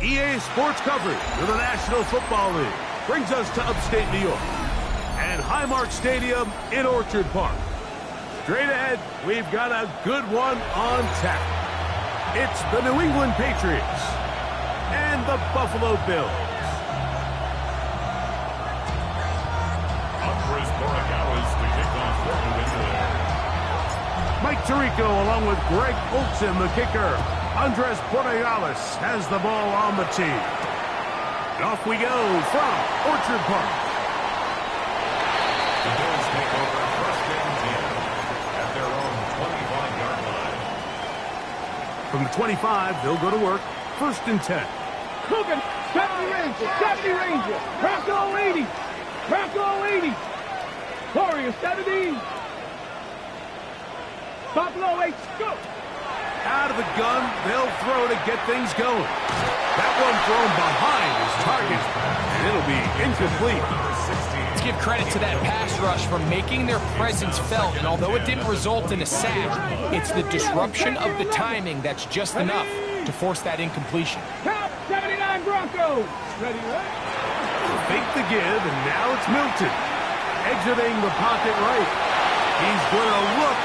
EA Sports coverage of the National Football League brings us to upstate New York and Highmark Stadium in Orchard Park. Straight ahead, we've got a good one on tap. It's the New England Patriots and the Buffalo Bills. Mike Tirico along with Greg Olsen, the kicker. Andres Borregales has the ball on the tee. And off we go from Orchard Park. The Bills take over first and 10 at their own 25-yard line. From the 25, they'll go to work. First and 10. Coogan, 70 Ranger, Bronco 80, Bronco 80, Warrior 70, Buffalo 8, go! Out of the gun, they'll throw to get things going. That one thrown behind his target, and it'll be incomplete. Let's give credit to that pass rush for making their presence felt, and although it didn't result in a sack, it's the disruption of the timing that's just enough to force that incompletion. Top 79 Broncos. Ready, right? Fake the give, and now it's Milton. Exiting the pocket right. He's going to look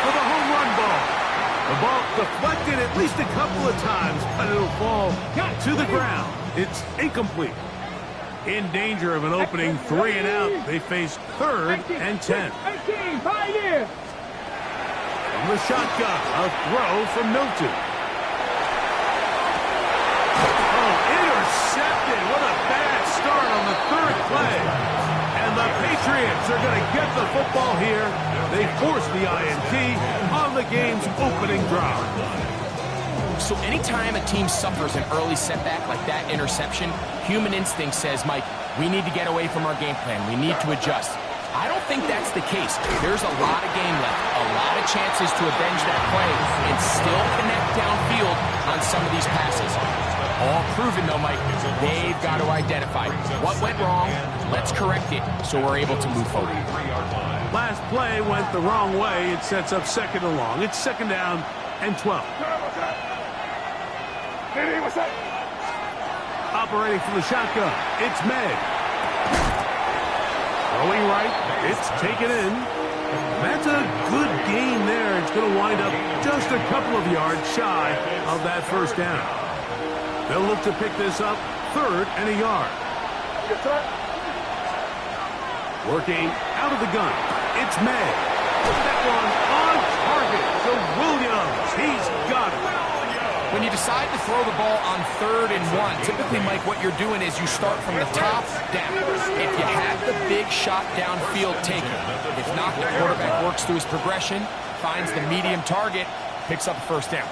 for the home run ball. The ball deflected at least a couple of times, but it'll fall to the ground. It's incomplete. In danger of an opening 3 and out, they face third and 10. 18, Pioneer. From the shotgun, a throw from Milton. Oh, intercepted. What a bad start on the third play. And the Patriots are going to get the football here. They force the INT on the game's opening drive. So anytime a team suffers an early setback like that interception, human instinct says, Mike, we need to get away from our game plan. We need to adjust. I don't think that's the case. There's a lot of game left, a lot of chances to avenge that play and still connect downfield on some of these passes. All proven, though, Mike, they've got to identify what went wrong. Let's correct it so we're able to move forward. Last play went the wrong way. It sets up second and long. It's second down and 12. Operating from the shotgun, it's May. Throwing right, it's taken in. That's a good gain there. It's going to wind up just a couple of yards shy of that first down. They'll look to pick this up third and a yard. Working out of the gun. It's May. That one on target to Williams. He's got it. When you decide to throw the ball on 3rd and 1, typically, Mike, what you're doing is you start from the top down. If you have the big shot downfield, take it. If not, the quarterback works through his progression, finds the medium target, picks up the first down.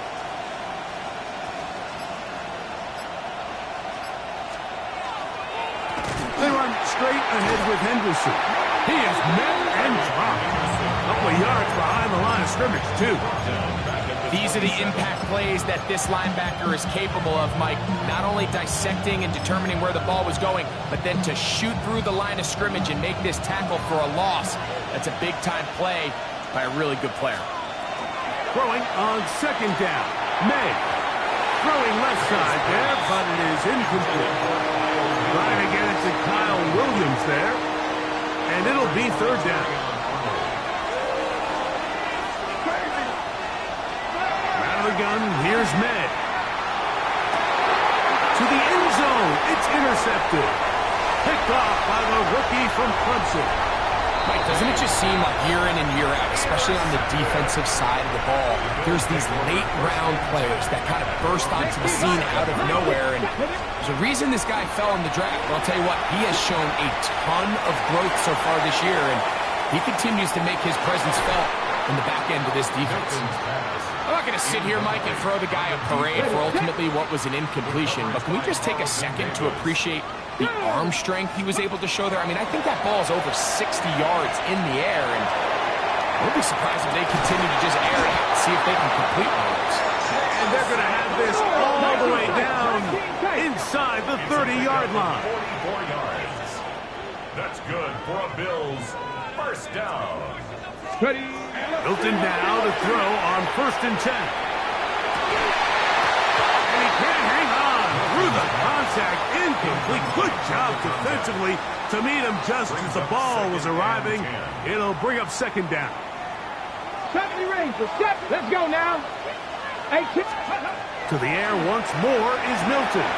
They run straight ahead with Henderson. He is met and dropped. A couple of yards behind the line of scrimmage, too. These are the impact plays that this linebacker is capable of, Mike. Not only dissecting and determining where the ball was going, but then to shoot through the line of scrimmage and make this tackle for a loss. That's a big-time play by a really good player. Throwing on second down. May. Throwing left side there, but it is incomplete. Trying to get it to Kyle Williams there. And it'll be third down. Gun, here's May. To the end zone, it's intercepted. Picked off by the rookie from Clemson. Mike, doesn't it just seem like year in and year out, especially on the defensive side of the ball, there's these late-round players that kind of burst onto the scene out of nowhere, and there's a reason this guy fell in the draft. But I'll tell you what, he has shown a ton of growth so far this year, and he continues to make his presence felt in the back end of this defense. I'm not going to sit here, Mike, and throw the guy a parade for ultimately what was an incompletion, but can we just take a second to appreciate the arm strength he was able to show there? I mean, I think that ball is over 60 yards in the air, and I won't be surprised if they continue to just air it out and see if they can complete one of those. And they're going to have this all the way down inside the 30-yard line. 44 yards. That's good for a Bills first down. Ready. Milton now to throw on 1st and 10. And he can't hang on. through the contact, incomplete. Good job defensively to meet him just as the ball was arriving. It'll bring up second down. 70 rings for 7. Let's go now. 8. To the air once more is Milton.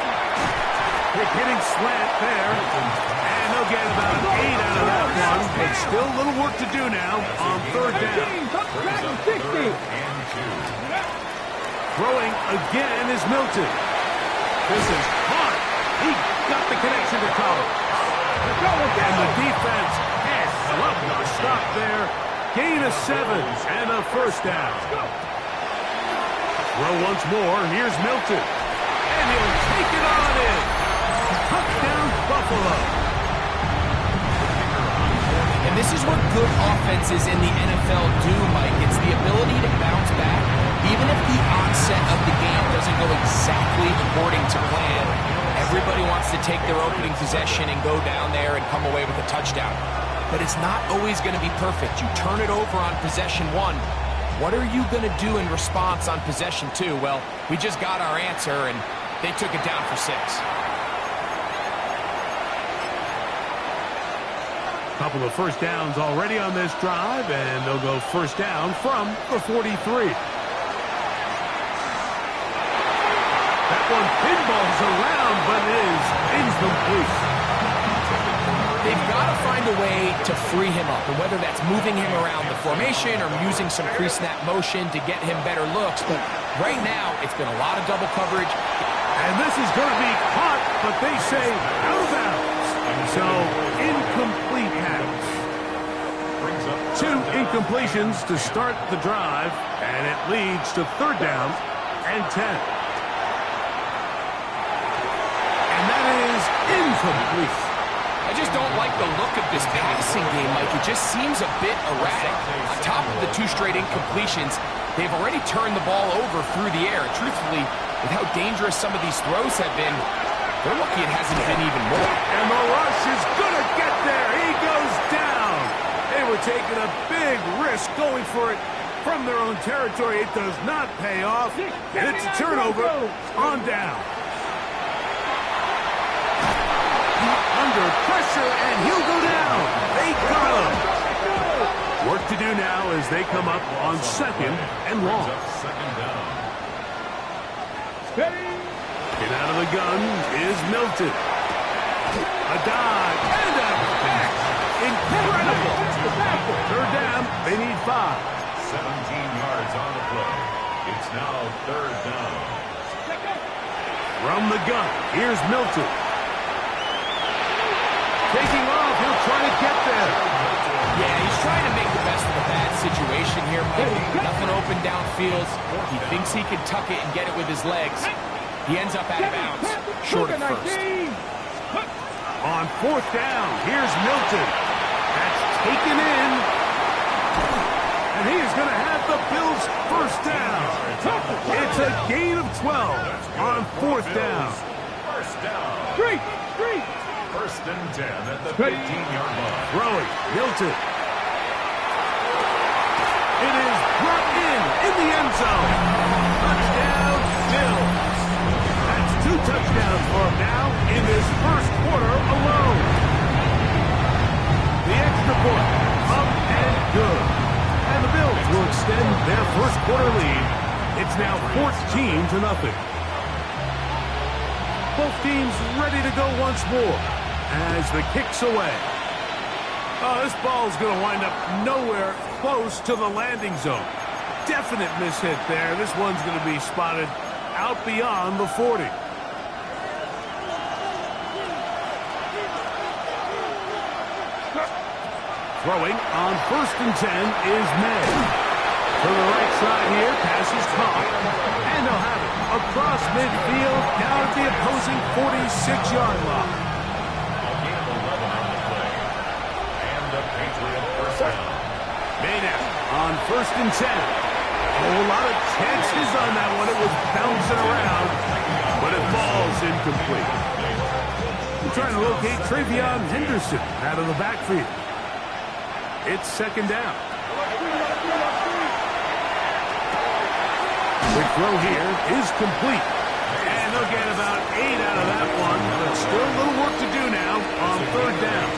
Hitting slant there. And they'll get about an 8 out of that one. But still a little work to do now on third down. 60. Throwing again is Milton. This is hard. He got the connection to Collins. And the defense has loved the stop there. Gain of 7 and a first down. Throw once more. Here's Milton. And he'll take it on in. Touchdown, Buffalo. And this is what good offenses in the NFL do, Mike. It's the ability to bounce back. Even if the onset of the game doesn't go exactly according to plan, everybody wants to take their opening possession and go down there and come away with a touchdown. But it's not always going to be perfect. You turn it over on possession 1. What are you going to do in response on possession 2? Well, we just got our answer, and they took it down for 6. Couple of first downs already on this drive, and they'll go first down from the 43. That one pinballs around, but it is incomplete. They've got to find a way to free him up, and whether that's moving him around the formation or using some pre-snap motion to get him better looks. But right now, it's been a lot of double coverage. And this is going to be caught, but they say out of bounds. So, incomplete pass. 2 incompletions to start the drive, and it leads to third down and 10. And that is incomplete. I just don't like the look of this passing game, Mike. It just seems a bit erratic. On top of the 2 straight incompletions, they've already turned the ball over through the air. Truthfully, with how dangerous some of these throws have been, they're lucky it hasn't been even more. And the rush is going to get there. He goes down. They were taking a big risk going for it from their own territory. It does not pay off. And it's a turnover on down. Under pressure, and he'll go down. They got him. Work to do now as they come up on second and long. Get out of the gun is Milton. A dive and a catch. Incredible. Third down. They need 5. 17 yards on the play. It's now third down. From the gun, here's Milton. Taking off, he'll try to get there. Yeah, he's trying to make the best of a bad situation here, Mike. Nothing open downfield. He thinks he can tuck it and get it with his legs. He ends up out of bounds, short of first. On fourth down, here's Milton. That's taken in. And he is going to have the Bills' first down. It's a gain of 12 on fourth down. First down. Street. First and 10 at the 15-yard line. Throwing, Milton. It is brought in the end zone. Touchdown, Bills. That's 2 touchdowns for him now in this first quarter alone. The extra point, up and good. And the Bills will extend their first quarter lead. It's now 14-0. Both teams ready to go once more as the kick's away. Oh, this ball's going to wind up nowhere close to the landing zone. Definite mishit there. This one's going to be spotted out beyond the 40. Throwing on first and 10 is May. To the right side here, pass is caught. And they'll have it across midfield, down at the opposing 46-yard line. A gain of 11 on the play. And the Patriot first down. Maynard on first and 10. A whole lot of chances on that one. It was bouncing around, but it falls incomplete. We're trying to locate Travion Henderson out of the backfield. It's second down. Quick throw here is complete. And And they'll get about 8 out of that one, but still a little work to do now on third down.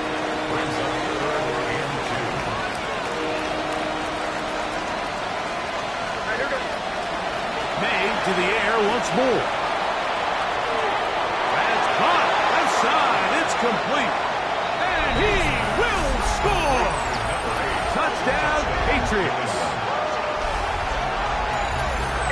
Made to the air once more. That's caught. Left side. It's complete. And he will score. Touchdown, Patriots.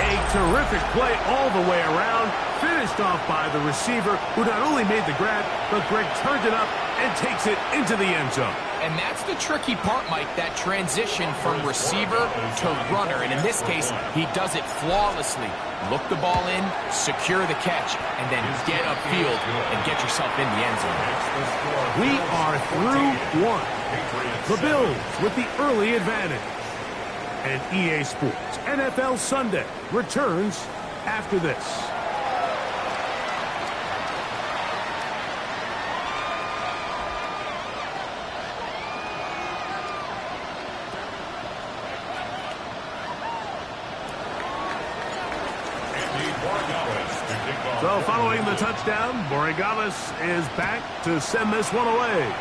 A terrific play all the way around, finished off by the receiver, who not only made the grab, but Greg turned it up and takes it into the end zone. And that's the tricky part, Mike, that transition from receiver to runner. And in this case, he does it flawlessly. Look the ball in, secure the catch, and then get upfield and get yourself in the end zone. We are through one. The Bills with the early advantage. And EA Sports NFL Sunday returns after this. So following the touchdown, Borregales is back to send this one away.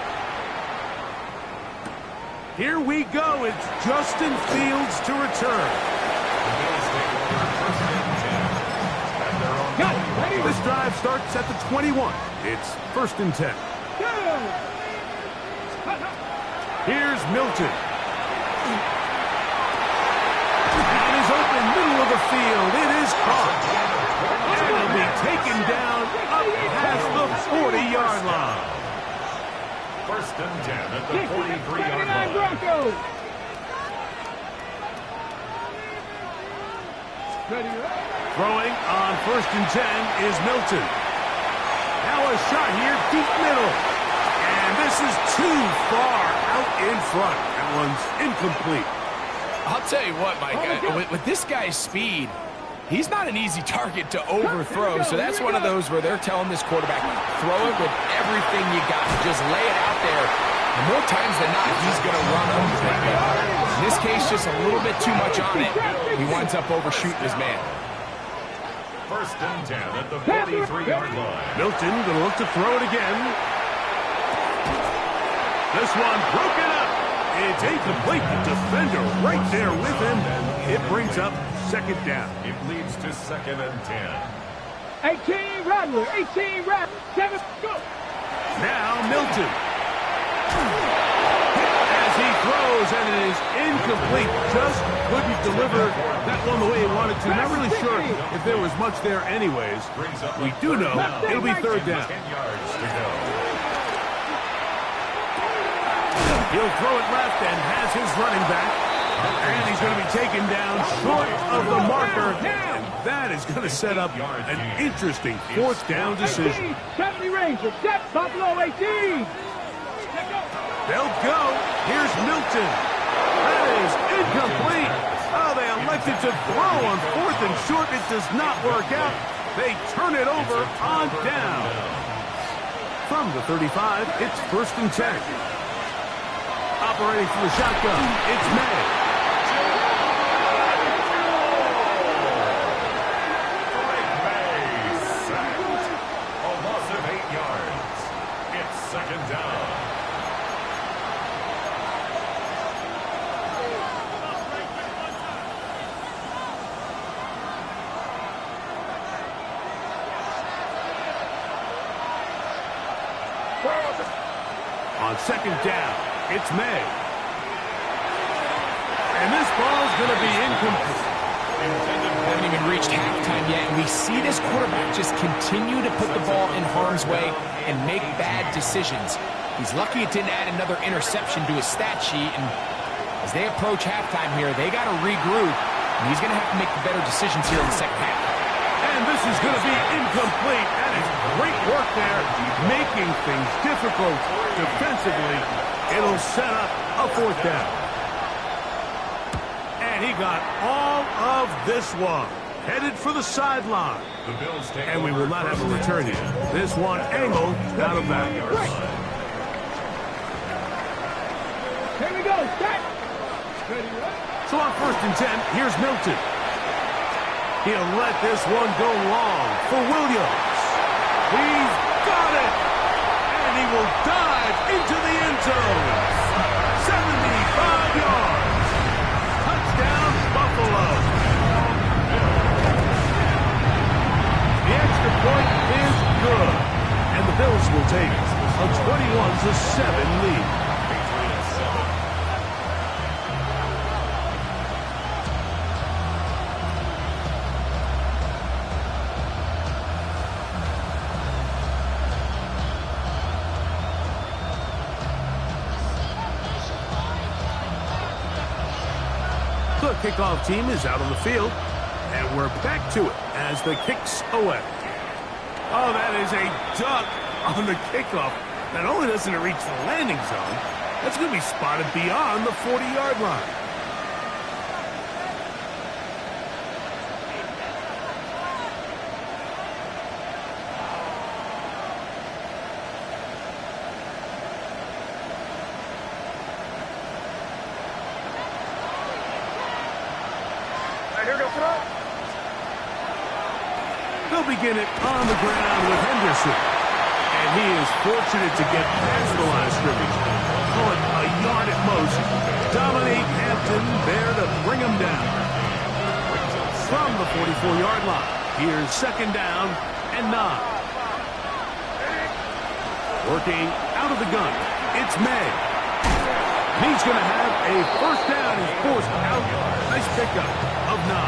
Here we go. It's Justin Fields to return. This drive starts at the 21. It's 1st and 10. Here's Milton. And is open middle of the field. It is caught. And it'll be taken down up past the 40-yard line. 1st and 10 at the 43-yard line. Throwing on 1st and 10 is Milton. Now a shot here, deep middle. And this is too far out in front. That one's incomplete. I'll tell you what, Mike, with this guy's speed, he's not an easy target to overthrow. So that's one of those where they're telling this quarterback, throw it with everything you got. Just lay it out there. And more times than not, he's going to run over it. In this case, just a little bit too much on it. He winds up overshooting his man. 1st and 10 at the 43-yard line. Milton going to look to throw it again. This one broken up. It's incomplete. The defender right there with him. It brings up 2nd down. It leads to 2nd and 10. 18 Rattler, 18 Rattler, 7, go. Now Milton. As he throws, and it is incomplete. Just couldn't deliver that one the way he wanted to. Not really sure if there was much there anyways. We do know it'll be 3rd down. 10 yards to go. He'll throw it left and has his running back. And he's going to be taken down short of the marker. And that is going to set up an interesting 4th down decision. 70 Rangers, step Buffalo 18. They'll go. Here's Milton. That is incomplete. Oh, they elected to throw on 4th and short. It does not work out. They turn it over on down. From the 35, it's 1st and 10. Operating from the shotgun, it's May. A loss of 8 yards. It's 2nd down. On 2nd down, it's May. And this ball's going to be incomplete. Haven't even reached halftime yet, and we see this quarterback just continue to put the ball in harm's way and make bad decisions. He's lucky it didn't add another interception to his stat sheet, and as they approach halftime here, they got to regroup, and he's going to have to make the better decisions here in the 2nd half. And this is going to be incomplete. That is great work there, making things difficult defensively. It'll set up a 4th down. And he got all of this one. Headed for the sideline. And we will not have a return here. This one angled out of bounds. Here we go, set. So on 1st and 10, here's Milton. He'll let this one go long. for Williams. He's got it! And he will dive into the end zone. 75 yards. Touchdown, Buffalo. The extra point is good. And the Bills will take a 21-7 lead. The kickoff team is out on the field, and we're back to it as the kick's away. Oh, that is a duck on the kickoff. Not only doesn't it reach the landing zone, that's going to be spotted beyond the 40-yard line. They'll begin it on the ground with Henderson. And he is fortunate to get past the line of scrimmage. Call it a yard at most. Dominique Hampton there to bring him down. From the 44-yard line, here's second down and 9. Working out of the gun, it's May. He's going to have a first down. He's forced out. Nice pickup of 9.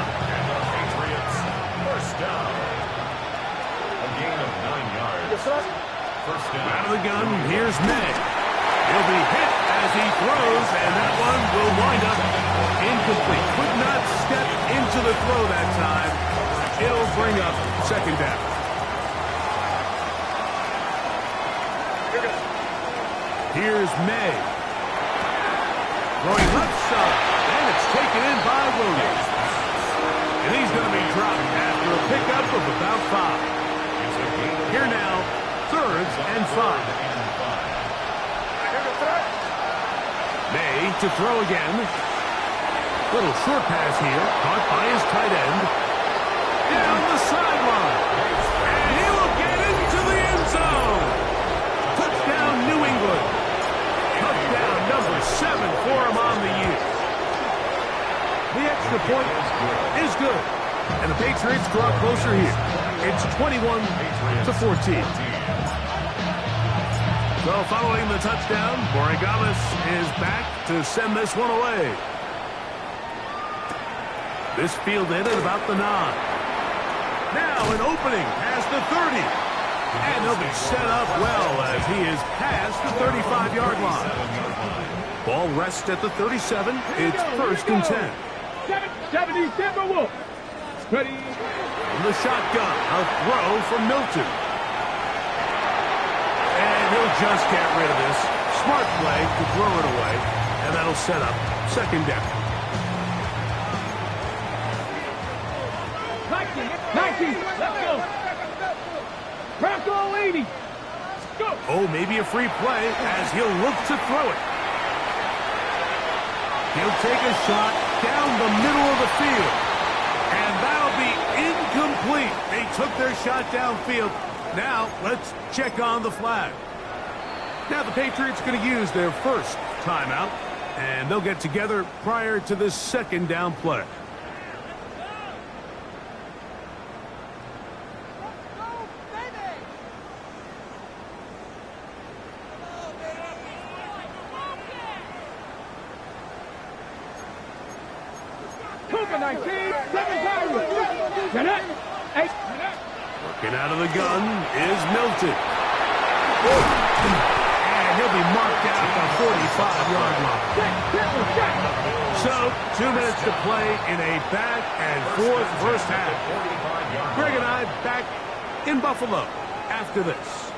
Patriots, first down. A gain of 9 yards. First down. Out of the gun, here's May. He'll be hit as he throws, and that one will wind up incomplete. Could not step into the throw that time. It'll bring up second down. Here's May. Throwing left side, and it's taken in by Williams. And he's going to be dropped after a pickup of about 5. Here now, third and 5. May to throw again. Little short pass here, caught by his tight end. Down the sideline. And he will get into the end zone. Touchdown, New England. Touchdown number 7 for him on the year. The extra point is good. And the Patriots draw closer here. It's 21-14. So following the touchdown, Borregalis is back to send this one away. This fielded at about the 9. Now an opening past the 30. And he'll be set up well as he is past the 35-yard line. Ball rests at the 37. It's first and 10. 70 Timberwolves. Ready. From the shotgun, a throw from Milton. And he'll just get rid of this. Smart play to throw it away. And that'll set up second down. 19. Let's go. Crack all 80. Go. Oh, maybe a free play as he'll look to throw it. He'll take a shot down the middle of the field. And that'll be incomplete. They took their shot downfield. Now, let's check on the flag. Now the Patriots going to use their first timeout. And they'll get together prior to this second down play. Cooper 19. 7 Get it. 8. Working out of the gun is Milton. And he'll be marked out at the 45-yard line. So, 2 minutes to play in a back-and-forth first half. Greg and I back in Buffalo after this.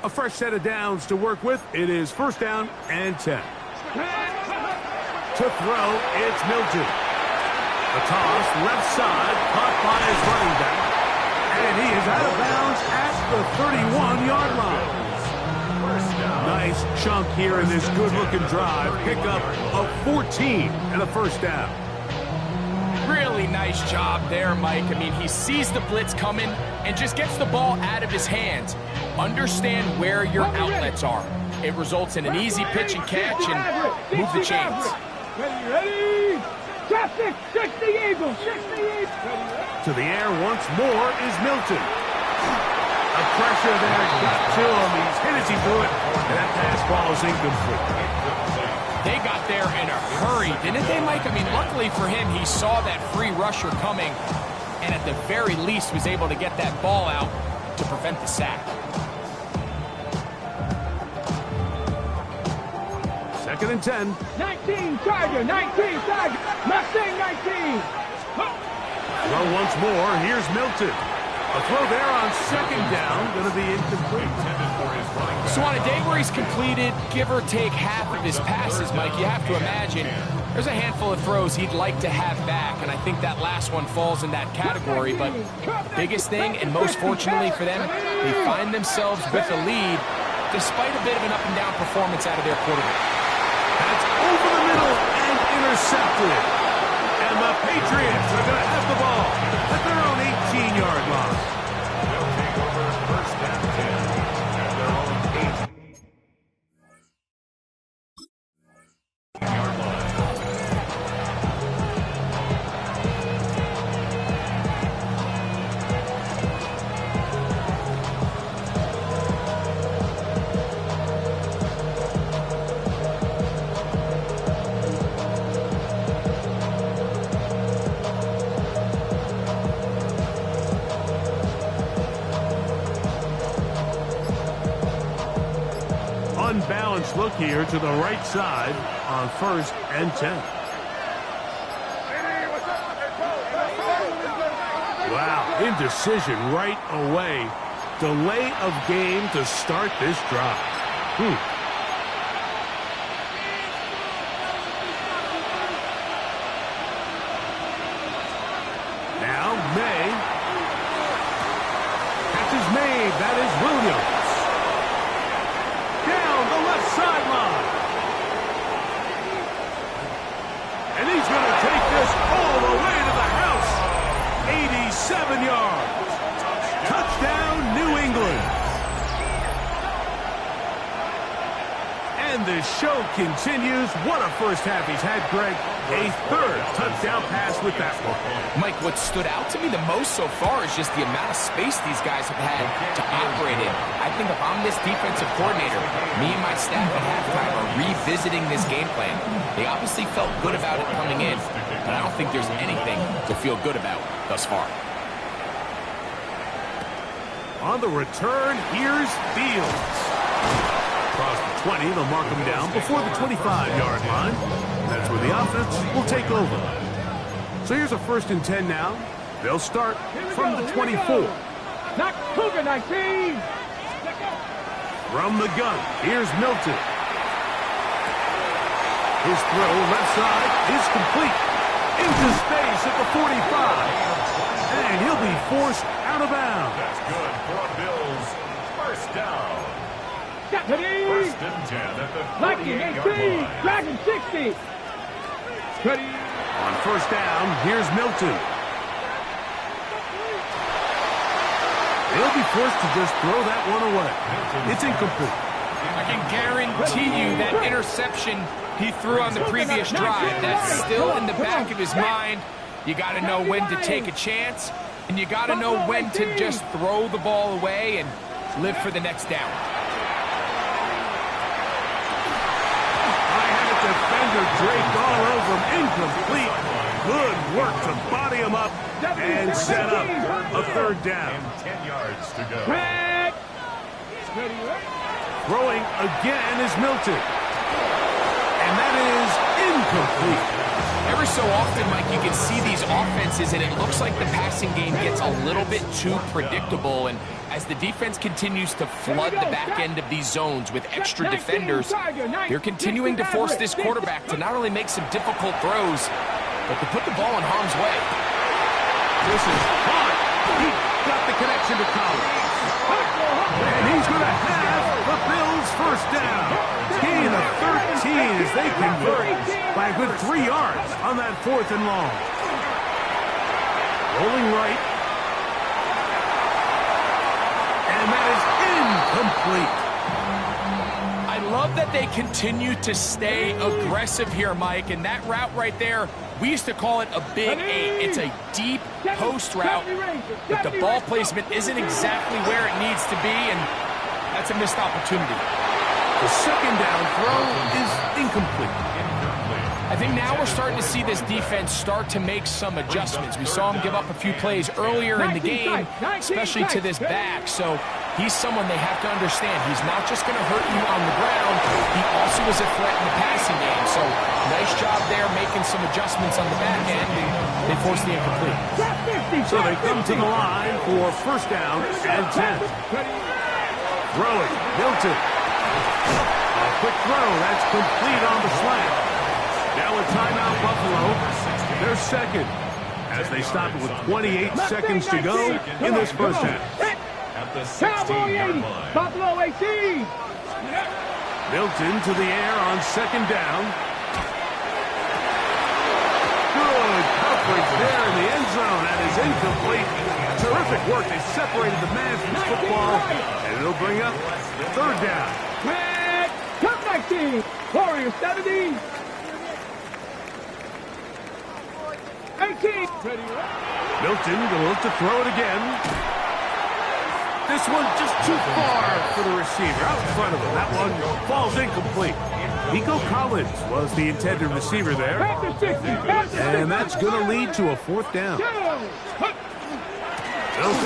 A fresh set of downs to work with. It is first down and 10. To throw, it's Milton. The toss, left side, caught by his running back. And he is out of bounds at the 31-yard line. Nice chunk here in this good-looking drive. Pick up of 14 and a first down. Really nice job there, Mike. I mean, he sees the blitz coming and just gets the ball out of his hands. Understand where your outlets are. It results in an easy pitch and catch and move the chains. Ready? Traffic, 60 Eagles, 60 Eagles. To the air once more is Milton. A pressure there got to him. He's hit as he threw it, and that pass ball is incomplete. They got there in a hurry, didn't they, Mike? I mean, luckily for him, he saw that free rusher coming, and at the very least was able to get that ball out to prevent the sack. Second and 10. 19 Tiger, 19 Tiger, Mustang 19. Throw once more. Here's Milton. A throw there on second down, going to be incomplete. So on a day where he's completed, give or take half of his passes, Mike, you have to imagine there's a handful of throws he'd like to have back, and I think that last one falls in that category. But the biggest thing, and most fortunately for them, they find themselves with a lead despite a bit of an up-and-down performance out of their quarterback. That's over the middle and intercepted. And the Patriots are going to have the ball at their own 18-yard line. They'll take over first and 10 at their own 18-yard line. Unbalanced look here to the right side on first and 10. Wow, indecision right away. Delay of game to start this drive. Now, May. Catch is made. That is Williams. Sideline. And he's going to take this all the way to the house. 87 yards. Touchdown, New England. And the show continues. What a first half he's had, Greg. A third touchdown pass with that one. Mike, what stood out to me the most so far is just the amount of space these guys have had to operate in. I think if I'm this defensive coordinator, me and my staff at halftime are revisiting this game plan. They obviously felt good about it coming in, but I don't think there's anything to feel good about thus far. On the return, here's Fields. Across the 20, they'll mark him down before the 25-yard line. That's where the offense will take over. So here's a first and 10 now. They'll start from the 24. Not Cougar 19. From the gun, here's Milton. His throw left side is complete. Into space at the 45. And he'll be forced out of bounds. That's good for a Bills first down. Ready? First and 10 at the 48-yard 18, line. Dragon 60. Ready? On first down, here's Milton. They'll be forced to just throw that one away. It's incomplete. I can guarantee you that interception he threw on the previous drive, that's still in the back of his mind. You got to know when to take a chance, and you got to know when to just throw the ball away and live for the next down. Defender draped all over him. Incomplete. Good work to body him up and set up a third down. 10 yards to go. Throwing again is Milton. And that is incomplete. Every so often, Mike, you can see these offenses, and it looks like the passing game gets a little bit too predictable. And as the defense continues to flood the back end of these zones with extra defenders, they're continuing to force this quarterback to not only make some difficult throws, but to put the ball in harm's way. This is hard. He got the connection to Collins. And he's going to have the Bills first down. Gain of 13 as they convert by a good 3 yards on that 4th and long. Rolling right. And that is incomplete. I love that they continue to stay aggressive here, Mike, and that route right there, we used to call it a big 8. It's a deep post route, but the ball placement isn't exactly where it needs to be, and that's a missed opportunity. The second down throw is incomplete. I think now we're starting to see this defense start to make some adjustments. We saw him give up a few plays earlier in the game, especially to this back. So he's someone they have to understand. He's not just going to hurt you on the ground. He also is a threat in the passing game. So nice job there making some adjustments on the back end, and they force the incomplete. So they come to the line for first down and 10. Throwing, Milton. A quick throw, that's complete on the slant. Now a timeout, Buffalo. They're second as they stop it with 28 seconds to go in this first half. At the 16-yard line. Buffalo 18. Milton to the air on second down. Good coverage there in the end zone. That is incomplete. Terrific work. They separated the man from the football, and it'll bring up third down. Come back, team. Warriors 70. 18. Milton going to look to throw it again. This one just too far for the receiver. Out in front of him. That one falls incomplete. Nico Collins was the intended receiver there. And that's going to lead to a fourth down. They'll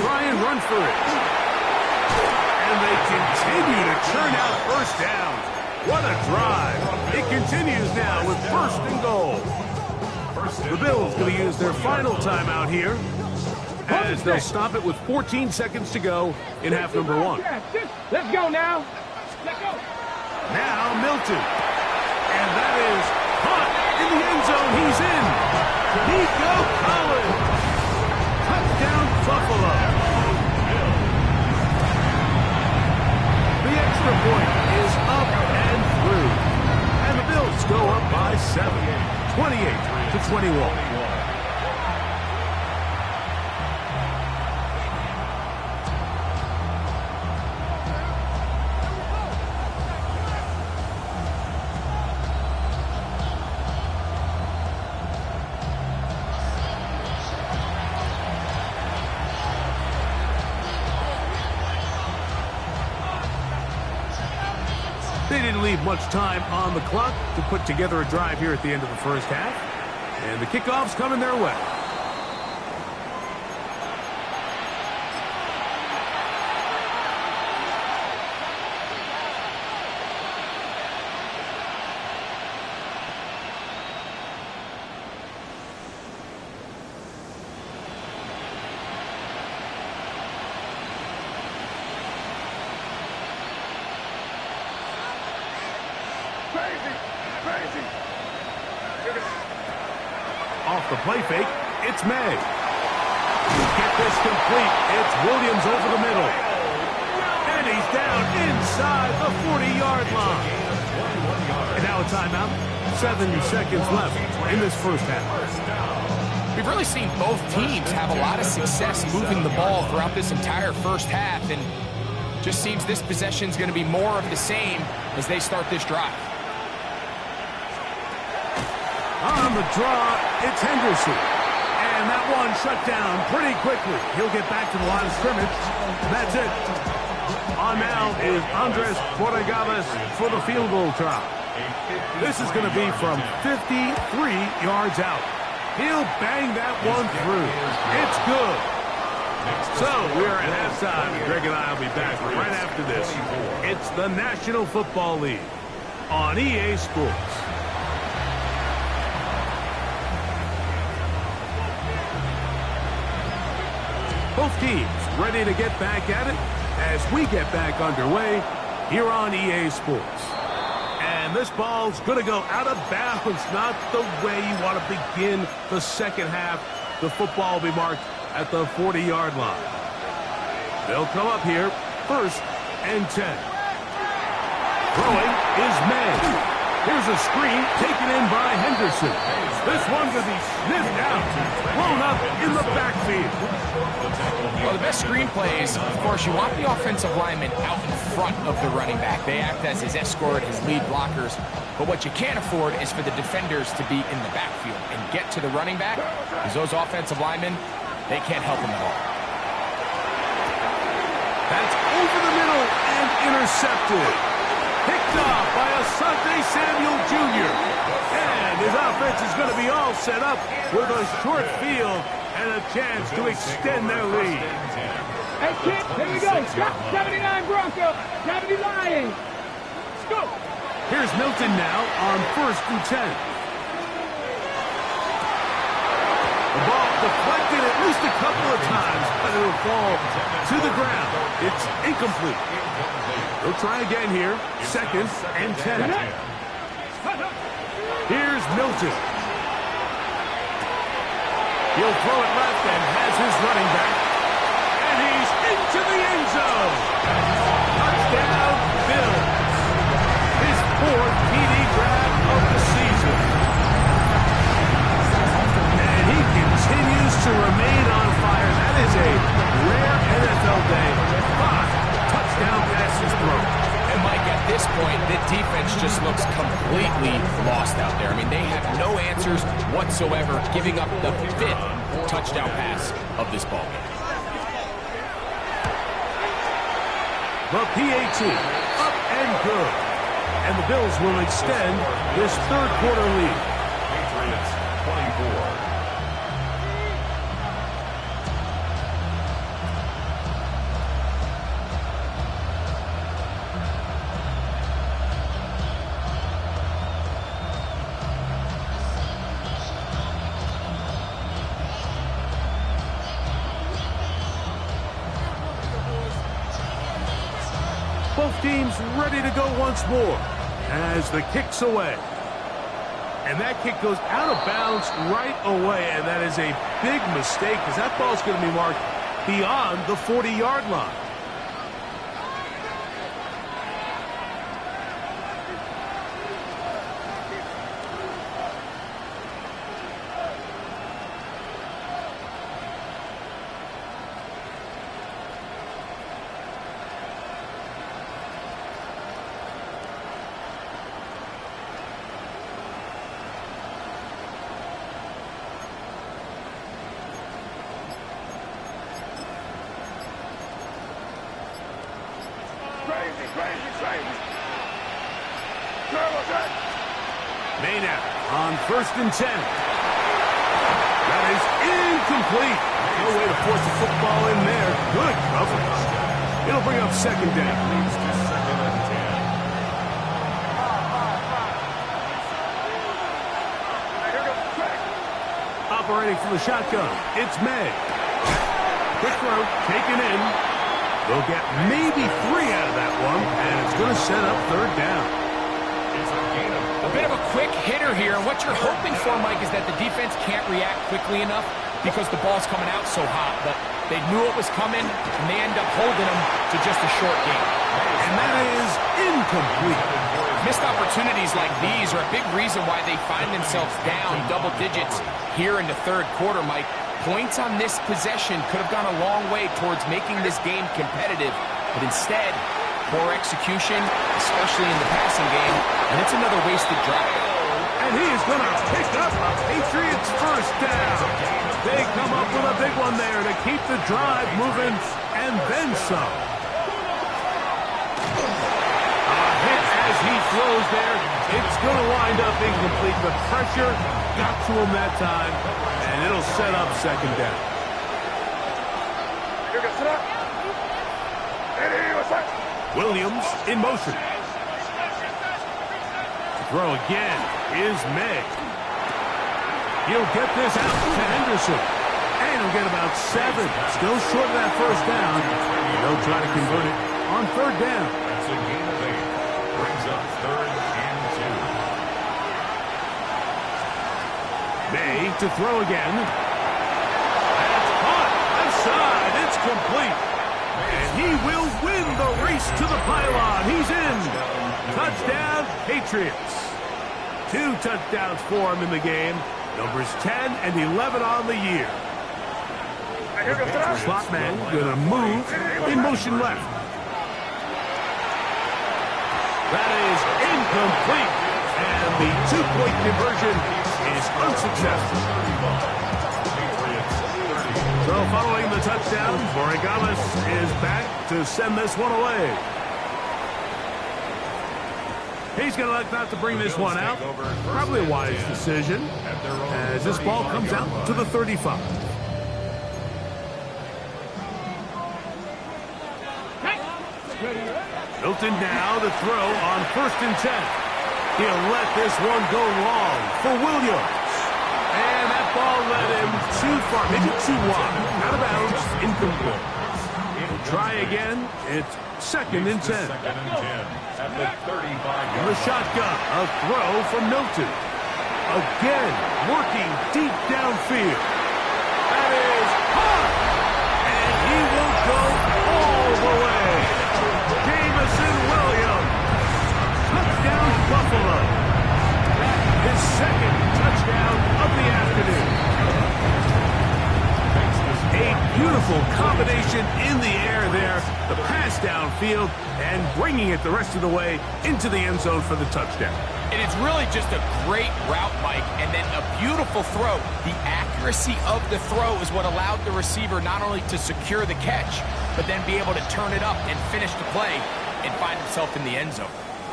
try and run for it. And they continue to churn out first down. What a drive. It continues now with first and goal. The Bills going to use their final timeout here as they'll stop it with 14 seconds to go in half number 1. Let's go now. Now Milton. And that is caught in the end zone. He's in. Nico Collins. Touchdown Buffalo. The extra point is up and through. And the Bills go up by 7. 28-21. They didn't leave much time on the clock to put together a drive here at the end of the first half. And the kickoff's coming their way. Off the play fake, it's May. Get this complete. It's Williams over the middle. And he's down inside the 40-yard line. And now a timeout. 7 seconds left in this first half. We've really seen both teams have a lot of success moving the ball throughout this entire first half, and just seems this possession is going to be more of the same as they start this drive. On the draw, it's Henderson. And that one shut down pretty quickly. He'll get back to the line of scrimmage. That's it. On now is Andres Borregales for the field goal try. This is going to be from 53 yards out. He'll bang that one through. It's good. So we're at halftime, and Greg and I will be back right after this. It's the National Football League on EA Sports. Both teams ready to get back at it as we get back underway here on EA Sports. And this ball's going to go out of bounds, not the way you want to begin the second half. The football will be marked at the 40-yard line. They'll come up here, 1st and 10. Throwing is May. Here's a screen taken in by Henderson. This one could be sniffed out, thrown up in the backfield. Well, the best screen plays, of course, you want the offensive lineman out in front of the running back. They act as his escort, his lead blockers. But what you can't afford is for the defenders to be in the backfield and get to the running back, because those offensive linemen, they can't help him at all. That's over the middle and intercepted. Picked off by Asante Samuel Jr. And his offense is going to be all set up with a short field and a chance to extend their lead. Hey, kid, here we go. Stop 79 Bronco, 70 Lions. Let's go. Here's Milton now on 1st and 10. The ball deflected at least a couple of times, but it'll fall to the ground. It's incomplete. They'll try again here. 2nd and 10. Here's Milton. He'll throw it left and has his running back. And he's into the end zone. Touchdown, Bills. His 4th TD grab of the season. And he continues to remain on fire. That is a rare NFL day. 5 touchdown passes thrown. And Mike, at this point, the defense just looks completely lost out there. I mean, they have no answers whatsoever, giving up the 5th touchdown pass of this ball game. The PAT, up and good. And the Bills will extend this 3rd quarter lead. Patriots 24. Both teams ready to go once more as the kick's away. And that kick goes out of bounds right away, and that is a big mistake because that ball's going to be marked beyond the 40-yard line. Maynard on 1st and 10. That is incomplete. No way to force the football in there. Good coverage. It'll bring up 2nd down. Leads to 2nd and 10. Operating from the shotgun, it's May. Quick throw, taken in. They'll get maybe 3 out of that one, and it's going to set up 3rd down. It's a gain of A bit of a quick hitter here, and what you're hoping for, Mike, is that the defense can't react quickly enough because the ball's coming out so hot. But they knew it was coming, and they end up holding them to just a short gain. And that is incomplete. Missed opportunities like these are a big reason why they find themselves down double digits here in the 3rd quarter, Mike. Points on this possession could have gone a long way towards making this game competitive, but instead, poor execution, especially in the passing game, and it's another wasted drive. And he is going to pick up a Patriots 1st down. They come up with a big one there to keep the drive moving, and then some. A hit as he throws there. It's going to wind up incomplete. The pressure got to him that time, and it'll set up 2nd down. Williams in motion. Throw again is May. He'll get this out to Henderson. And he'll get about 7. Still short of that 1st down. They'll try to convert it on 3rd down. That's a gain of 8. Brings up 3rd and 2. May to throw again. That's caught. Left side. It's complete. And he will win the race to the pylon. He's in. Touchdown, Patriots. 2 touchdowns for him in the game. Numbers 10 and 11 on the year. Slot man gonna move in motion left. That is incomplete. And the 2-point conversion is unsuccessful. So following the touchdown, Borregales is back to send this one away. He's going to elect not to bring this one out. Probably a wise decision as this ball comes out to the 35. Milton now to throw on 1st and 10. He'll let this one go long for Williams. And that ball led him too far, maybe too wide. Out of bounds, incomplete. He'll try again. It's 2nd and 10. At the 35-yard The shotgun, a throw from Milton. Again, working deep downfield. That is hot. And he will go all the way. Jamison Williams. Touchdown, Buffalo. His 2nd touchdown of the afternoon. A beautiful combination in the air there. The pass downfield and bringing it the rest of the way into the end zone for the touchdown. And it's really just a great route, Mike, and then a beautiful throw. The accuracy of the throw is what allowed the receiver not only to secure the catch, but then be able to turn it up and finish the play and find himself in the end zone.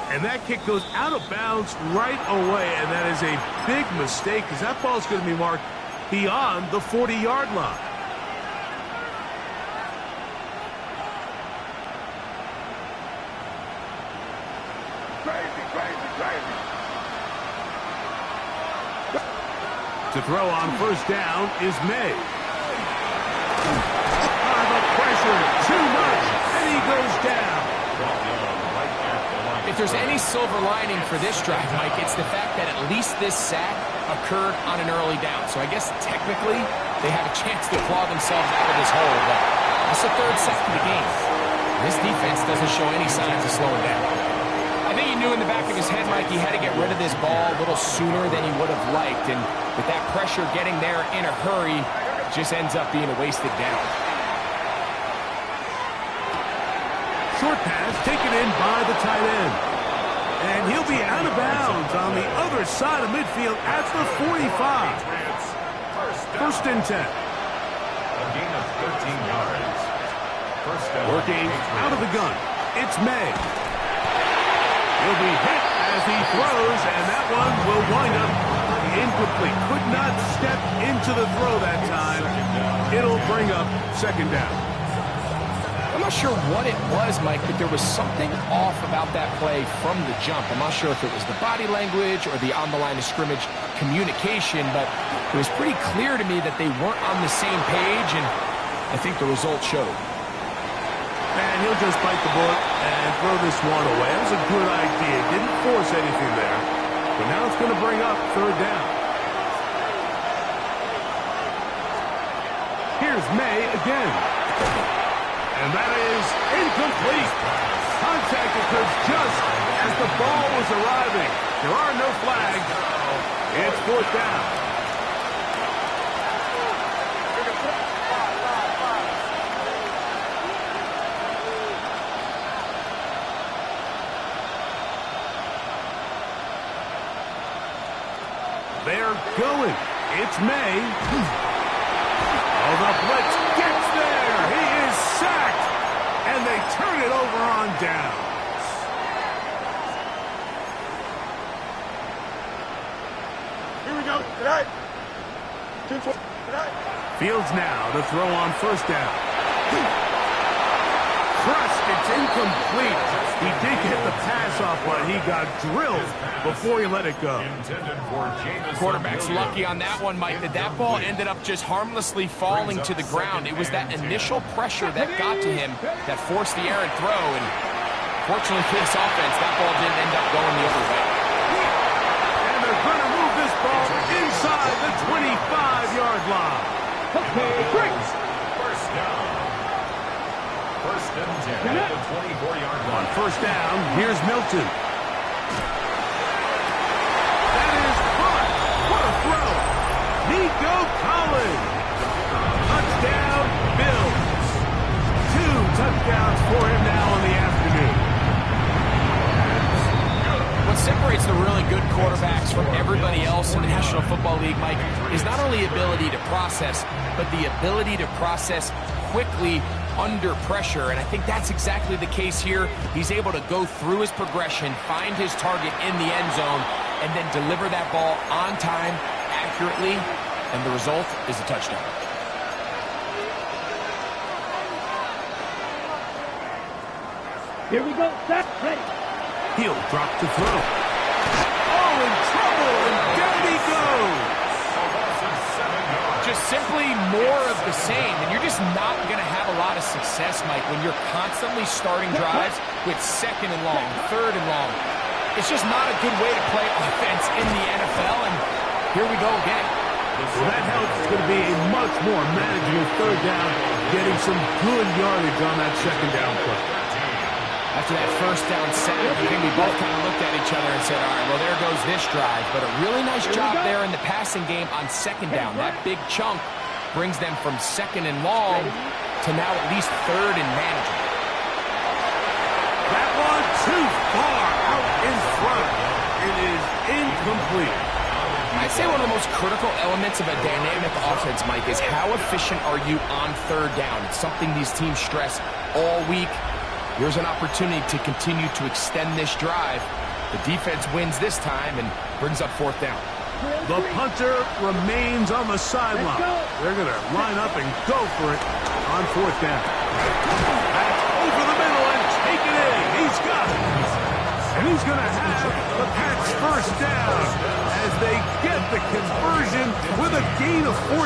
And that kick goes out of bounds right away, and that is a big mistake because that ball is going to be marked beyond the 40-yard line. To throw on 1st down is May. The pressure, too much, and he goes down. If there's any silver lining for this drive, Mike, it's the fact that at least this sack occurred on an early down. So I guess technically they have a chance to claw themselves out of this hole, but it's the 3rd sack of the game. This defense doesn't show any signs of slowing down. I think he knew in the back of his head, Mike, he had to get rid of this ball a little sooner than he would have liked. And with that pressure getting there in a hurry, just ends up being a wasted down. Short pass taken in by the tight end. And he'll be out of bounds on the other side of midfield at the 45. 1st and 10. A gain of 13 yards. First down. Working out of the gun. It's May. He'll be hit as he throws, and that one will wind up incomplete. Could not step into the throw that time. It'll bring up 2nd down. I'm not sure what it was, Mike, but there was something off about that play from the jump. I'm not sure if it was the body language or the on-the-line of scrimmage communication, but it was pretty clear to me that they weren't on the same page, and I think the result showed. And he'll just bite the bullet and throw this one away. It was a good idea. Didn't force anything there. But now it's going to bring up 3rd down. Here's May again. And that is incomplete. Contact occurs just as the ball was arriving. There are no flags. It's 4th down. They're going. It's May. Oh, the blitz gets there. He is sacked. And they turn it over on down. Here we go. Tonight. Fields now to throw on 1st down. Crushed. It's incomplete. He did get the pass off, but he got drilled before he let it go. Quarterback's lucky on that one, Mike, that ball ended up just harmlessly falling to the ground. It was that initial pressure that got to him that forced the errant throw, and fortunately for this offense, that ball didn't end up going the other way. And they're going to move this ball inside the 25-yard line. Okay, great. First down. 1st and 10 at the 24-yard line. On 1st down, here's Milton. only ability to process, but the ability to process quickly under pressure, and I think that's exactly the case here. He's able to go through his progression, find his target in the end zone, and then deliver that ball on time, accurately, and the result is a touchdown. Here we go, set, ready. He'll drop to throw. Oh, in trouble, and down he goes. Just simply more of the same, and you're just not going to have a lot of success, Mike, when you're constantly starting drives with second and long, third and long. It's just not a good way to play offense in the NFL, and here we go again. Well, that helps. It's going to be a much more manageable third down, getting some good yardage on that second down play. After that first down sack, I think we both kind of looked at each other and said, all right, well, there goes this drive. But a really nice job there in the passing game on second down. That big chunk brings them from second and long to now at least third and manageable. That one too far out in front. It is incomplete. I'd say one of the most critical elements of a dynamic offense, Mike, is how efficient are you on third down? It's something these teams stress all week. Here's an opportunity to continue to extend this drive. The defense wins this time and brings up fourth down. The punter remains on the sideline. They're going to line up and go for it on fourth down. That's over the middle and take it in. He's got it. And he's going to have the Pats first down as they get the conversion with a gain of 14.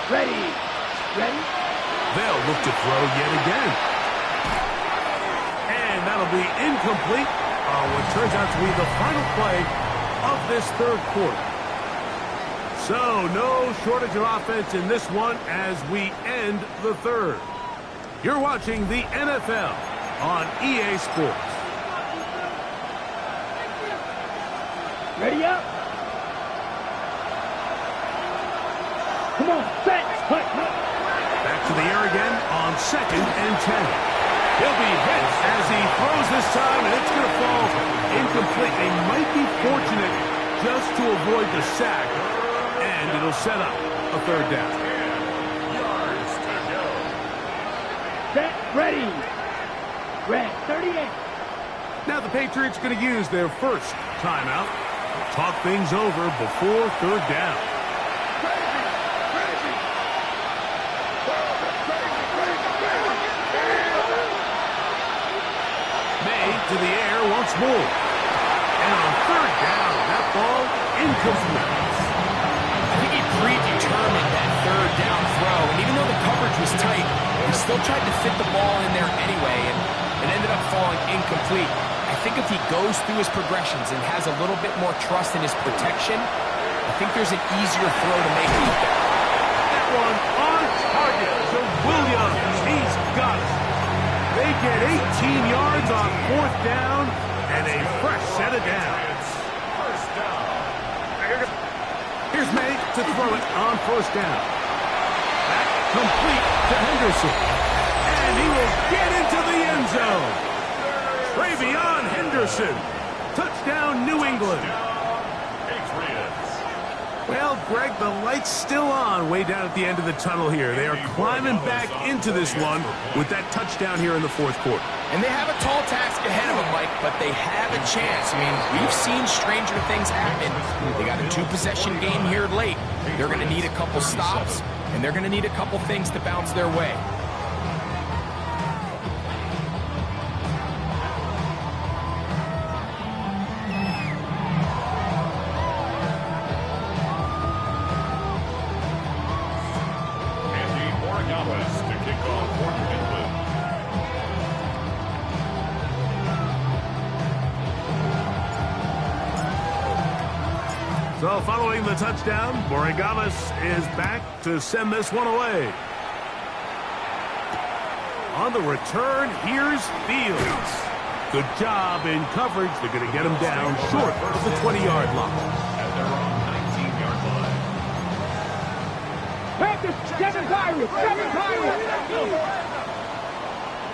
Ready. Ready? They'll look to throw yet again. And that'll be incomplete on what turns out to be the final play of this third quarter. So, no shortage of offense in this one as we end the third. You're watching the NFL on EA Sports. Ready up. Come on, set, hut, hut. Back to the air again on 2nd and 10. He'll be hit as he throws this time, and it's going to fall incomplete. They might be fortunate just to avoid the sack, and it'll set up a third down. Yards to go. Set, ready. Red, 38. Now the Patriots going to use their first timeout to talk things over before third down. To the air once more. And on third down, that ball incomplete. I think he predetermined that third down throw, and even though the coverage was tight, he still tried to fit the ball in there anyway, and it ended up falling incomplete. I think if he goes through his progressions and has a little bit more trust in his protection, I think there's an easier throw to make out there. That one on target to Williams. He's got it. They get 18 yards on fourth down and a fresh set of downs. First down. Here's May to throw it on first down. That complete to Henderson. And he will get into the end zone. Travion Henderson. Touchdown, New England. Patriots. Well, Greg, the light's still on way down at the end of the tunnel here. They are climbing back into this one with that touchdown here in the fourth quarter. And they have a tall task ahead of them, Mike, but they have a chance. I mean, we've seen stranger things happen. They got a two-possession game here late. They're going to need a couple stops, and they're going to need a couple things to bounce their way. To kick off for New England. So following the touchdown, Borregamas is back to send this one away. On the return, here's Fields. Good job in coverage. They're going to get him down short of the 20-yard line. At their own 19-yard line. Hey, Seven Pirates.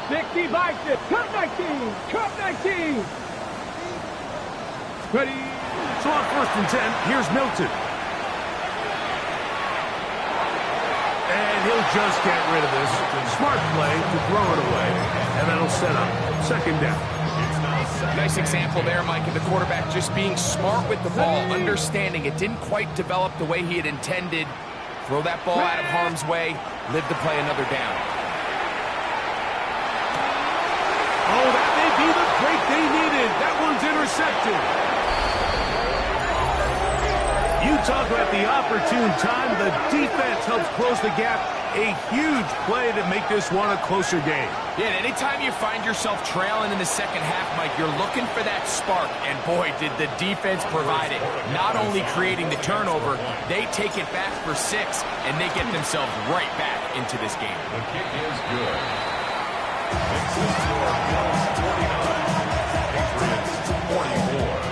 60 Vikings. Cup 19. Cup 19. Ready. So on 1st and 10, here's Milton. And he'll just get rid of this. Smart play to throw it away. And that'll set up 2nd down. Nice example there, Mike, of the quarterback just being smart with the ball, understanding it didn't quite develop the way he had intended. Throw that ball out of harm's way, live to play another down. Oh, that may be the break they needed. That one's intercepted. You talk about the opportune time. The defense helps close the gap. A huge play to make this one a closer game. Yeah, and anytime you find yourself trailing in the 2nd half, Mike, you're looking for that spark. And boy, did the defense provide it. Not only creating the turnover, they take it back for 6, and they get themselves right back into this game. The kick is good. Makes the score Bills 29, Patriots 44.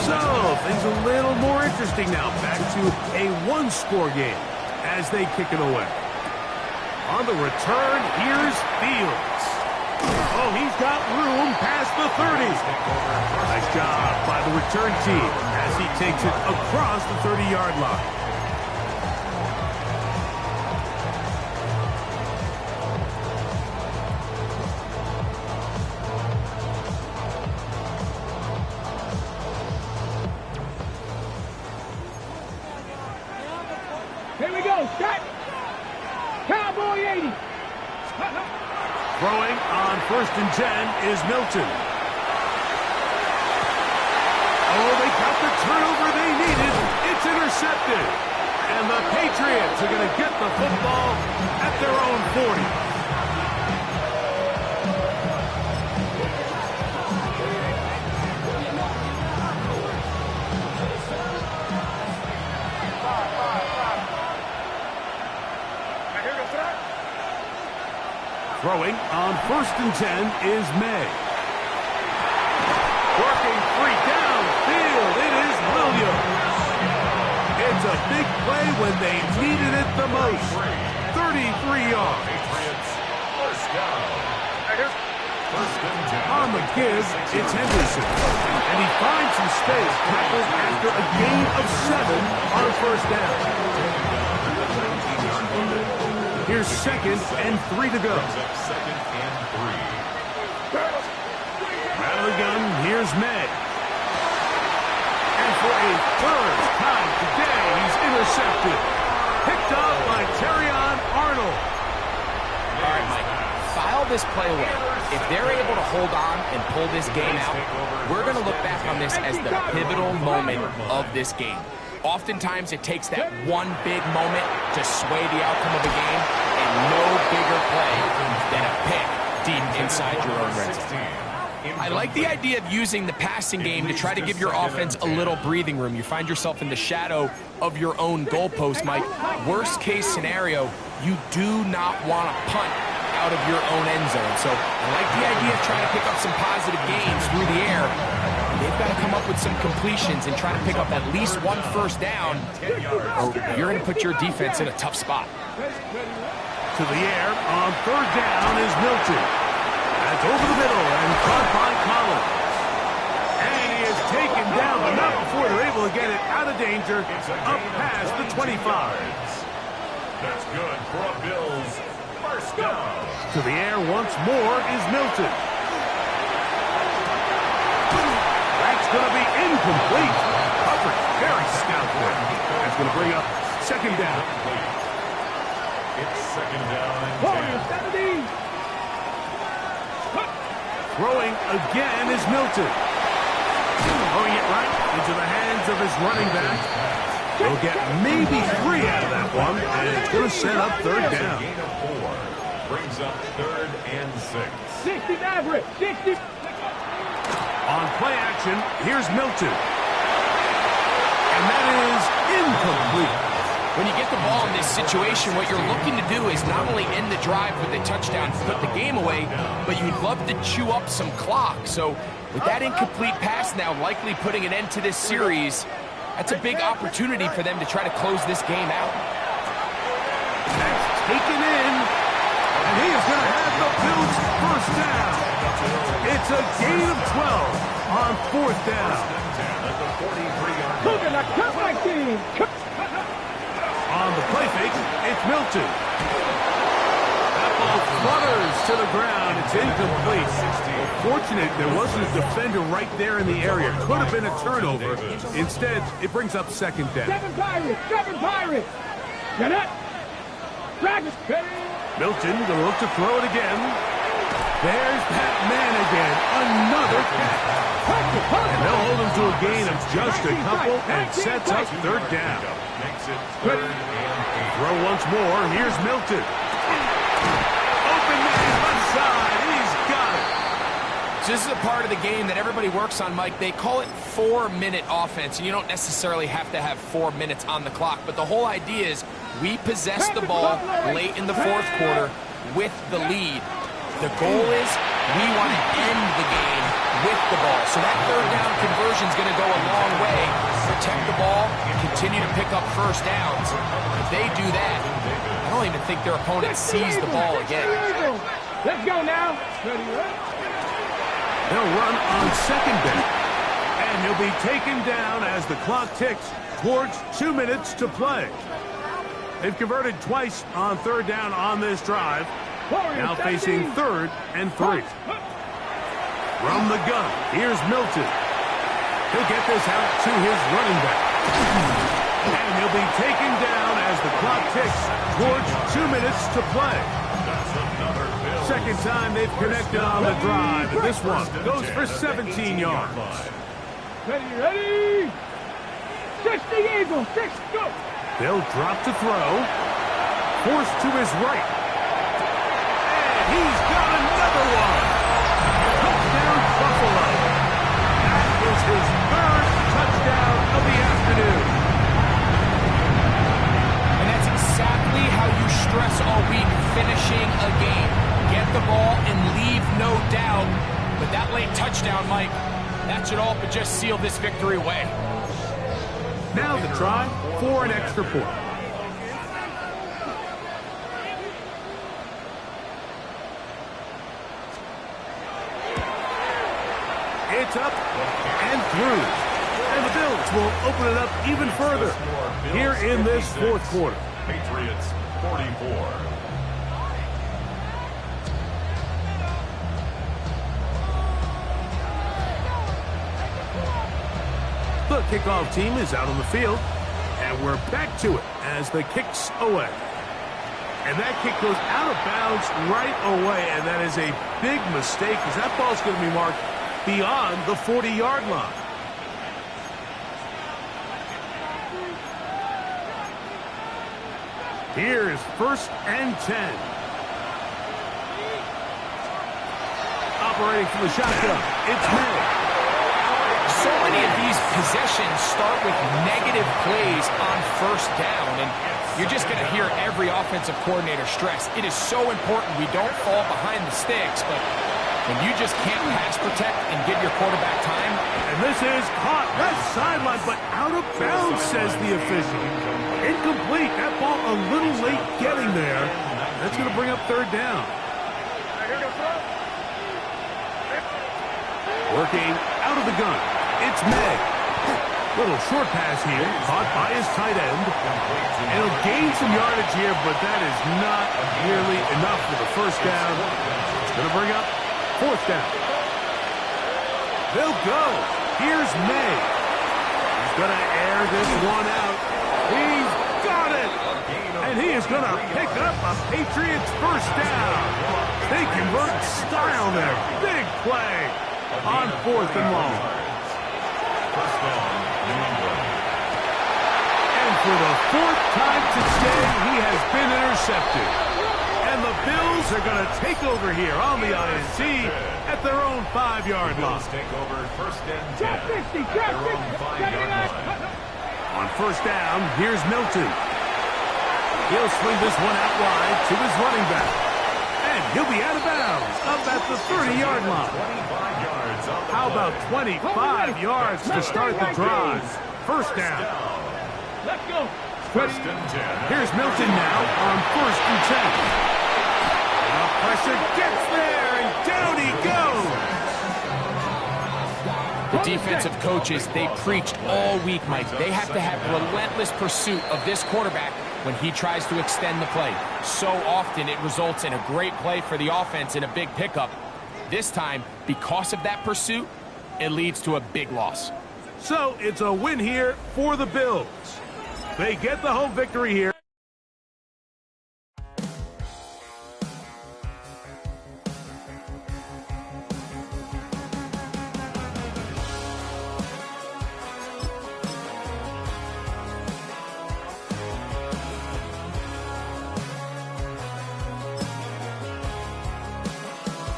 So, things a little more interesting now. Back to a 1-score game as they kick it away. On the return, here's Fields. Oh, he's got room past the 30. Nice job by the return team as he takes it across the 30-yard line. Here we go. Start. Cowboy 80. Throwing on 1st and 10 is Milton. Oh, they got the turnover they needed. It's intercepted. And the Patriots are going to get the football at their own 40. Throwing on 1st and 10 is May. Working free downfield. It is Williams. It's a big play when they needed it the most. 33 yards. Patriots, 1st down. 1st and 10. On the give, it's Henderson. And he finds some space tackled after a gain of 7 on 1st down. Here's 2nd and 3 to go. 2nd and 3. Out of the gun, here's May. And for a 3rd time today, he's intercepted. Picked up by Terrion Arnold. All right, Mike, file this play away. If they're able to hold on and pull this game out, we're going to look back on this as the pivotal moment of this game. Oftentimes, it takes that one big moment to sway the outcome of a game, and no bigger play than a pick deep inside your own red zone. I like the idea of using the passing game to try to give your offense a little breathing room. You find yourself in the shadow of your own goalpost, Mike. Worst case scenario, you do not want to punt out of your own end zone. So I like the idea of trying to pick up some positive gains through the air. They've got to come up with some completions and try to pick up at least 1 first down, or you're going to put your defense in a tough spot. To the air on 3rd down is Milton. That's over the middle and caught by Collins. And he is taken down, but not before they're able to get it out of danger up past the 25. That's good for a Bills 1st down. To the air once more is Milton. That's going to be incomplete. Coverage very stout there. That's going to bring up 2nd down. It's 2nd down and 10. Throwing again is Milton. Throwing it right into the hands of his running back. He'll get maybe 3 out of that one, and it's going to set up 3rd down. Gain of 4 brings up 3rd and 6. 60 Maverick. 60. On play action, here's Milton. And that is incomplete. When you get the ball in this situation, what you're looking to do is not only end the drive with a touchdown to put the game away, but you'd love to chew up some clock. So with that incomplete pass now likely putting an end to this series, that's a big opportunity for them to try to close this game out. That's taken in, and he is going to have the Bills first down. It's a gain of 12 on fourth down. On the play fake, it's Milton. That ball flutters to the ground. It's incomplete. Fortunate there wasn't a defender right there in the area. Could have been a turnover. Instead, it brings up second down. Seven Pirates. Get it. Milton going to look to throw it again. There's that man again. Another catch. And they'll hold him to a gain of just a couple and sets up third down. Throw once more. Here's Milton. Open man left side. He's got it. So this is a part of the game that everybody works on, Mike. They call it 4-minute offense, and you don't necessarily have to have 4 minutes on the clock. But the whole idea is we possess the ball late in the fourth quarter with the lead. The goal is we want to end the game with the ball. So that third down conversion is going to go a long way. Protect the ball, continue to pick up first downs. If they do that, I don't even think their opponent sees the ball again. Let's go now. They'll run on second down. And he'll be taken down as the clock ticks towards 2 minutes to play. They've converted twice on third down on this drive. Now facing 3rd and 3. From the gun, here's Milton. He'll get this out to his running back. And he'll be taken down as the clock ticks towards 2 minutes to play. Second time they've connected on the drive. And this one goes for 17 yards. Ready. 60 Eagles. 6, go. They'll drop to throw. Forced to his right. He's got another one. Touchdown, Buffalo. That is his 3rd touchdown of the afternoon. And that's exactly how you stress all week, finishing a game. Get the ball and leave no doubt. But that late touchdown, Mike, that should all but just seal this victory away. Now the try for an extra point. It's up and through. And the Bills will open it up even further here in this fourth quarter. Patriots 44. The kickoff team is out on the field, and we're back to it as the kick's away. And that kick goes out of bounds right away, and that is a big mistake because that ball's going to be marked beyond the 40-yard line. Here's 1st and 10. Operating from the shotgun, it's May. So many of these possessions start with negative plays on first down, and you're just going to hear every offensive coordinator stress. It is so important we don't fall behind the sticks, but when you just can't pass protect and give your quarterback time. And this is caught left sideline, but out of bounds, says the official. Incomplete. That ball a little late getting there. That's going to bring up third down. Working out of the gun. It's May. Little short pass here, caught by his tight end. And he'll gain some yardage here, but that is not nearly enough for the first down. It's going to bring up fourth down. They'll go. Here's May. He's going to air this one out. He's got it. And he is going to pick up a Patriots first down. They convert style there. Big play on 4th and long. And for the 4th time today, he has been intercepted. And the Bills are going to take over here on the INT at their own 5-yard line. Take over 1st and 10. Drop 60, drop 60. On 5-yard line. On first down, here's Milton. He'll swing this one out wide to his running back. And he'll be out of bounds up at the 30-yard line. 25 yards up. How about 25 yards to start the drive? First down. Let's go. First and 10. Here's Milton now on 1st and 10. The pressure gets there, and down he goes. The defensive coaches, they preach all week, Mike. They have to have relentless pursuit of this quarterback when he tries to extend the play. So often it results in a great play for the offense and a big pickup. This time, because of that pursuit, it leads to a big loss. So it's a win here for the Bills. They get the home victory here.